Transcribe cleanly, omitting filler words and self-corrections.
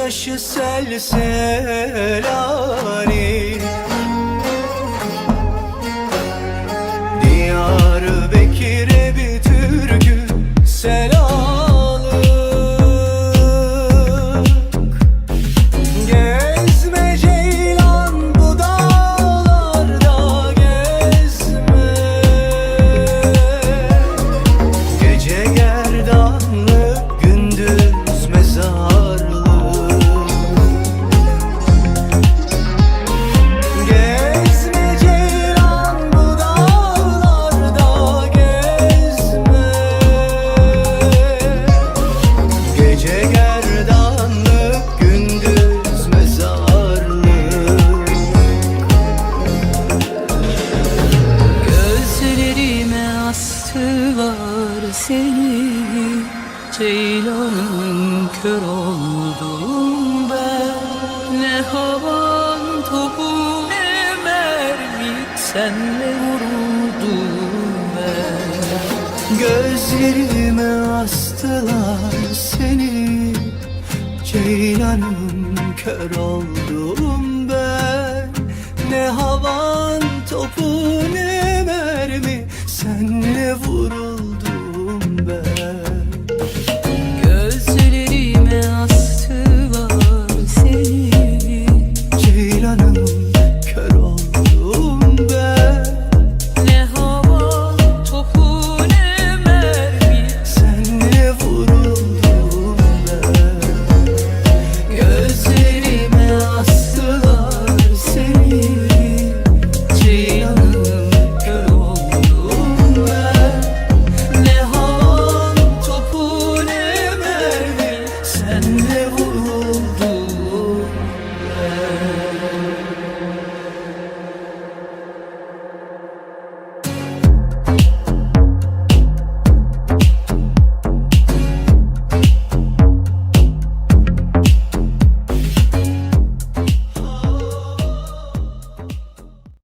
gözyaşı sel selani. Diyarbakır'a bir türkü selalık. Gezme ceylan bu dağlarda gezme. Gece gerdanlık, gündüz mezarlık. Gezme ceylan bu dağlarda gezme. Gece gerdanlık, gündüz mezarlık. Gözlerime astılar seni, ceylanım kör oldum ben. Ne havan topu ne mermi, senle vuruldum ben. Gözlerime astılar seni, ceylanım kör oldum ben. Ne havan topu ne